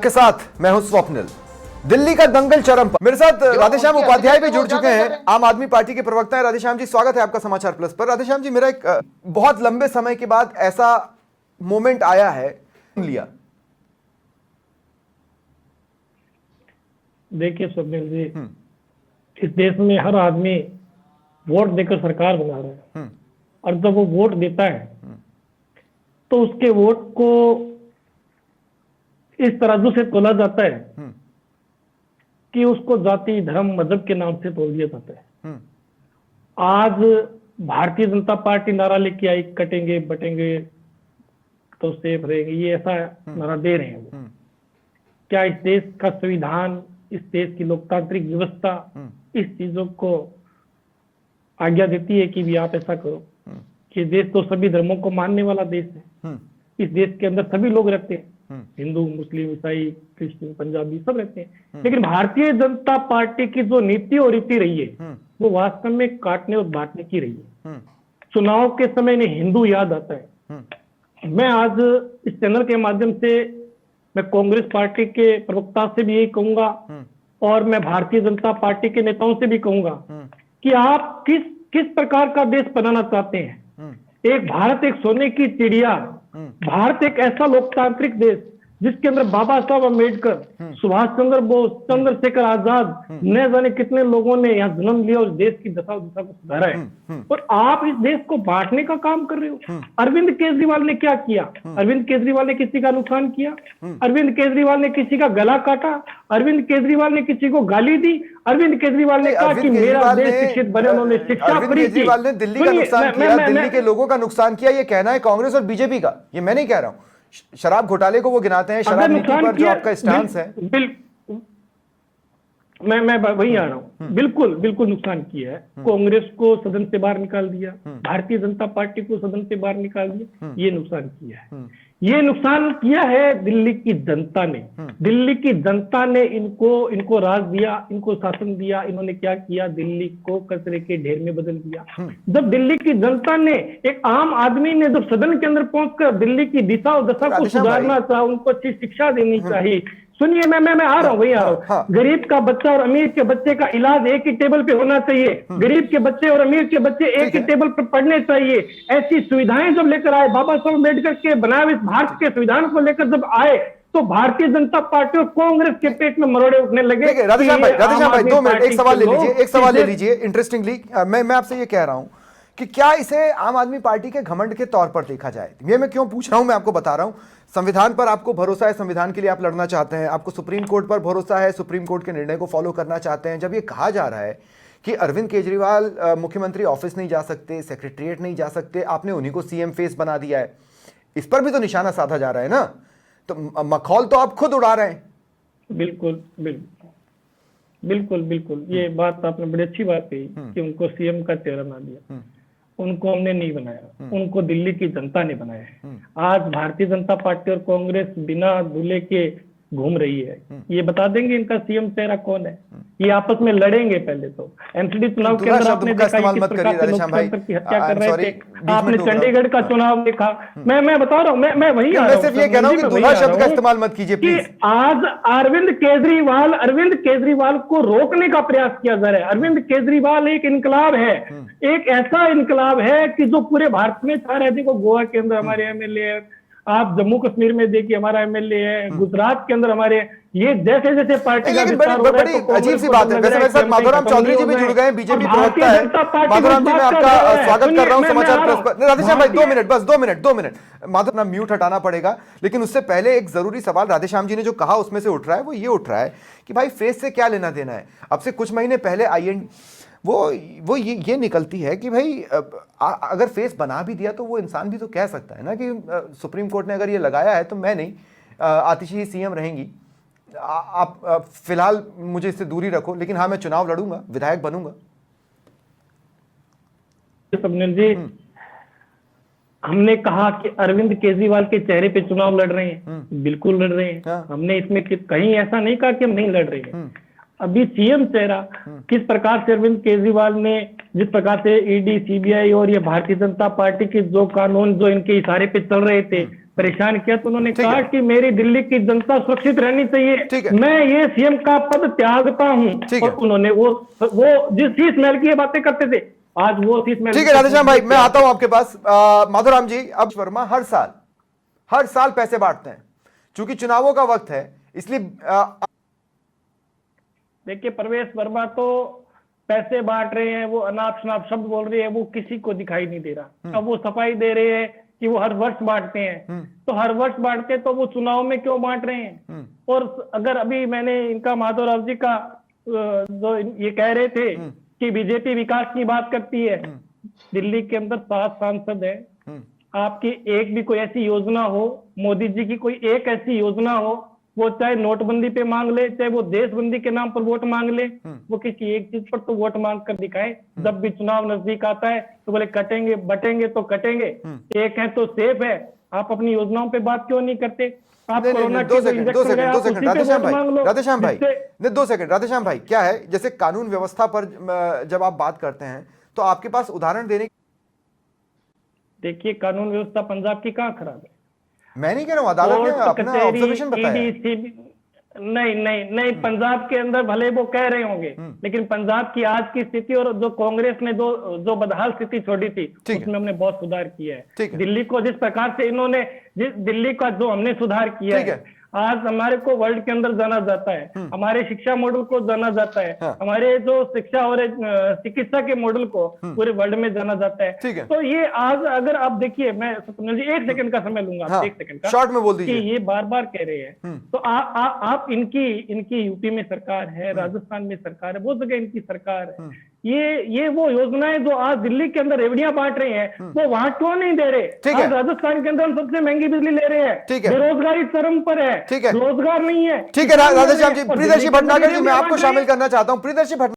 के साथ मैं हूं स्वप्निल। दिल्ली का दंगल चरम पर। मेरे साथ राधेश्याम उपाध्याय भी जुड़ चुके हैं, आम आदमी पार्टी के प्रवक्ता हैं। राधेश्याम जी, स्वागत है आपका समाचार प्लस पर। राधेश्याम जी, मेरा एक बहुत लंबे समय के बाद ऐसा मोमेंट आया है लिया। देखिए स्वप्निल जी, इस देश में हर आदमी वोट देकर सरकार बना रहा है और जब वो वोट देता है तो उसके वोट को इस तराजू से तोला जाता है कि उसको जाति धर्म मजहब के नाम से तोल दिया जाता है। आज भारतीय जनता पार्टी नारा लेके आई, कटेंगे बटेंगे तो सेफ रहेंगे, ये ऐसा नारा दे रहे हैं वो। क्या इस देश का संविधान, इस देश की लोकतांत्रिक व्यवस्था इस चीजों को आज्ञा देती है कि भी आप ऐसा करो? कि देश तो सभी धर्मों को मानने वाला देश है। इस देश के अंदर सभी लोग रहते हैं, हिंदू मुस्लिम ईसाई क्रिश्चियन पंजाबी सब रहते हैं। लेकिन भारतीय जनता पार्टी की जो नीति और रीति रही है वो वास्तव में काटने और बांटने की रही है। चुनाव के समय इन्हें हिंदू याद आता है। मैं आज इस चैनल के माध्यम से मैं कांग्रेस पार्टी के प्रवक्ता से भी यही कहूंगा और मैं भारतीय जनता पार्टी के नेताओं से भी कहूंगा कि आप किस प्रकार का देश बनाना चाहते हैं। एक भारत एक सोने की चिड़िया, भारत एक ऐसा लोकतांत्रिक देश जिसके अंदर बाबा साहब अम्बेडकर, सुभाष चंद्र बोस, चंद्रशेखर आजाद, न जाने कितने लोगों ने यहाँ जन्म लिया और देश की दशा को सुधारा है। और आप इस देश को बांटने का काम कर रहे हो। अरविंद केजरीवाल ने क्या किया? अरविंद केजरीवाल ने किसी का नुकसान किया? अरविंद केजरीवाल ने किसी का गला काटा? अरविंद केजरीवाल ने किसी को गाली दी? अरविंद केजरीवाल ने कहा कि मेरा देश शिक्षित बने, उन्होंने शिक्षा फ्री की। केजरीवाल ने दिल्ली का नुकसान किया, दिल्ली के लोगों का नुकसान किया, ये कहना है कांग्रेस और बीजेपी का। ये मैं नहीं कह रहा हूं। शराब घोटाले को वो गिनाते हैं, शराब नीति पर जो आपका स्टांस है। मैं वही आ रहा हूँ। बिल्कुल बिल्कुल नुकसान किया है। कांग्रेस को सदन से बाहर निकाल दिया, भारतीय जनता पार्टी को सदन से बाहर निकाल दिया, ये नुकसान किया है। ये नुकसान किया है दिल्ली की जनता ने। दिल्ली की जनता ने इनको राज दिया, इनको शासन दिया। इन्होंने क्या किया? दिल्ली को कचरे के ढेर में बदल दिया। जब दिल्ली की जनता ने, एक आम आदमी ने जब सदन के अंदर पहुंचकर दिल्ली की दिशा और दशा को सुधारना चाहा, उनको अच्छी शिक्षा देनी चाहिए। सुनिए, मैं आ रहा हूँ, वही आ रहा हूँ। गरीब का बच्चा और अमीर के बच्चे का इलाज एक ही टेबल पे होना चाहिए। गरीब के बच्चे और अमीर के बच्चे एक ही टेबल पर पढ़ने चाहिए। ऐसी सुविधाएं जब लेकर आए, बाबा साहब अम्बेडकर के बनाए हुए भारत के संविधान को लेकर जब आए, तो भारतीय जनता पार्टी और कांग्रेस के पेट में मरोड़े उठने लगे। राधेश्याम भाई 2 मिनट, एक सवाल ले लीजिए। इंटरेस्टिंगली मैं आपसे ये कह रहा हूं कि क्या इसे आम आदमी पार्टी के घमंड के तौर पर देखा जाए? ये मैं क्यों पूछ रहा हूं, मैं आपको बता रहा हूं। संविधान पर आपको भरोसा है, संविधान के लिए आप लड़ना चाहते हैं, आपको सुप्रीम कोर्ट पर भरोसा है, सुप्रीम कोर्ट के निर्णय को फॉलो करना चाहते हैं। जब ये कहा जा रहा है कि अरविंद केजरीवाल मुख्यमंत्री ऑफिस नहीं जा सकते, सेक्रेटरिएट नहीं जा सकते, आपने उन्हीं को सीएम फेस बना दिया है, इस पर भी तो निशाना साधा जा रहा है ना। तो मखौल तो आप खुद उड़ा रहे हैं। बिल्कुल बिल्कुल बिल्कुल बिल्कुल, ये बात आपने बड़ी अच्छी बात कही कि उनको सीएम का चेहरा ना दिया। उनको हमने नहीं बनाया, उनको दिल्ली की जनता ने बनाया है। आज भारतीय जनता पार्टी और कांग्रेस बिना दूल्हे के घूम रही है। ये बता देंगे इनका सीएम चेहरा कौन है? ये आपस में लड़ेंगे। पहले तो एमसीडी चुनाव के अंदर आपने देखा किस प्रकार से लोकतंत्र की हत्या कर रहे थे। आपने चंडीगढ़ का चुनाव देखा। मैं बता रहा हूँ, मैं वही आ रहा हूँ। सिर्फ ये कह रहा हूँ कि दूल्हा शब्द का इस्तेमाल मत कीजिए प्लीज। आज अरविंद केजरीवाल को रोकने का प्रयास किया जा रहा है। अरविंद केजरीवाल एक इनकलाब है, एक ऐसा इनकलाब है कि जो पूरे भारत में छा रहे थे। को गोवा के अंदर हमारे एमएलए है, आप जम्मू कश्मीर में देखिए हमारा एमएलए है, गुजरात के अंदर हमारे, ये जैसे जैसे पार्टी का विस्तार हो रहा है। बड़ी अजीब सी बात है। वैसे मेरे साथ माधुराम चौधरी जी भी जुड़ गए हैं, बीजेपी प्रवक्ता है। माधुराम जी, मैं आपका स्वागत कर रहा हूं समाचार प्लस पर। राधेश्याम भाई 2 मिनट, बस 2 मिनट। माधुराम, अपना म्यूट हटाना पड़ेगा, लेकिन उससे पहले एक जरूरी सवाल राधेश्याम जी ने जो कहा उसमें से उठ रहा है, वो ये उठ रहा है कि भाई फेस से क्या लेना देना है। अब से कुछ महीने पहले वो ये निकलती है कि भाई अगर फेस बना भी दिया तो वो इंसान भी तो कह सकता है ना कि सुप्रीम कोर्ट ने अगर ये लगाया है तो मैं नहीं, आतिशी ही सीएम रहेंगी। आप फिलहाल मुझे इससे दूरी रखो, लेकिन हाँ, मैं चुनाव लड़ूंगा, विधायक बनूंगा। स्वप्निल जी, हमने कहा कि अरविंद केजरीवाल के चेहरे पे चुनाव लड़ रहे हैं, बिल्कुल लड़ रहे हैं। हमने इसमें कहीं ऐसा नहीं कहा कि हम नहीं लड़ रहे हैं। अभी सीएम चेहरा किस प्रकार से अरविंद केजरीवाल ने जिस प्रकार से ईडी सीबीआई और ये भारतीय जनता पार्टी के जो कानून जो इनके इशारे पे चल रहे थे परेशान किया, तो उन्होंने कहा कि मेरी दिल्ली की जनता सुरक्षित रहनी चाहिए, मैं ये सीएम का पद त्यागता हूं। और उन्होंने वो जिस शीश महल की ये बातें करते थे, आज वो शीश महल। ठीक है राधेश्याम भाई, मैं आता हूं आपके पास। माधुराम जी, अब वर्मा हर साल पैसे बांटते हैं, चूंकि चुनावों का वक्त है, इसलिए देखिए प्रवेश वर्मा तो पैसे बांट रहे हैं, वो अनाप शनाप शब्द बोल रहे हैं, वो किसी को दिखाई नहीं दे रहा। अब वो सफाई दे रहे हैं कि वो हर वर्ष बांटते हैं, तो हर वर्ष बांटते तो वो चुनाव में क्यों बांट रहे हैं? और अगर अभी मैंने इनका माधवराव जी का जो ये कह रहे थे कि बीजेपी विकास की बात करती है, दिल्ली के अंदर 7 सांसद है, आपकी एक भी कोई ऐसी योजना हो, मोदी जी की कोई एक ऐसी योजना हो, वो चाहे नोटबंदी पे मांग ले, चाहे वो देशबंदी के नाम पर वोट मांग ले, वो किसी एक चीज पर तो वोट मांग कर दिखाए। जब भी चुनाव नजदीक आता है तो बोले कटेंगे बटेंगे तो कटेंगे, एक है तो सेफ है। आप अपनी योजनाओं पे बात क्यों नहीं करते? आप कोरोना के राधेश्याम भाई, 2 सेकंड राधेश्याम भाई, क्या है, जैसे कानून व्यवस्था पर जब आप बात करते हैं तो आपके पास उदाहरण देने? देखिए कानून व्यवस्था पंजाब की कहाँ खराब है? मैं नहीं कह रहा हूं, अदालत ने अपना ऑब्जर्वेशन बताया। नहीं, पंजाब के अंदर भले वो कह रहे होंगे, लेकिन पंजाब की आज की स्थिति और जो कांग्रेस ने जो बदहाल स्थिति छोड़ी थी, उसमें हमने बहुत सुधार किया है। दिल्ली को जिस प्रकार से इन्होंने दिल्ली का जो हमने सुधार किया है, आज हमारे को वर्ल्ड के अंदर जाना जाता है, हमारे शिक्षा मॉडल को जाना जाता है, हमारे जो शिक्षा और चिकित्सा के मॉडल को पूरे वर्ल्ड में जाना जाता है। तो ये आज अगर आप देखिए, मैं सपना जी 1 सेकंड का समय लूंगा, 1 सेकंड का, शॉर्ट में बोल दीजिए। ये बार बार कह रहे हैं, तो आप इनकी यूपी में सरकार है, राजस्थान में सरकार है, वो जगह इनकी सरकार है, ये वो योजनाएं जो आज दिल्ली के अंदर रेवड़ियां बांट रहे हैं, वो वहां क्यों नहीं दे रहे? आज राजस्थान के अंदर हम सबसे महंगी बिजली ले रहे हैं, बेरोजगारी चरम पर है, रोजगार नहीं है। ठीक है राधेश्याम जी, प्रियदर्शी भटनागर जी, मैं आपको शामिल करना चाहता हूं। प्रियदर्शी भटनागर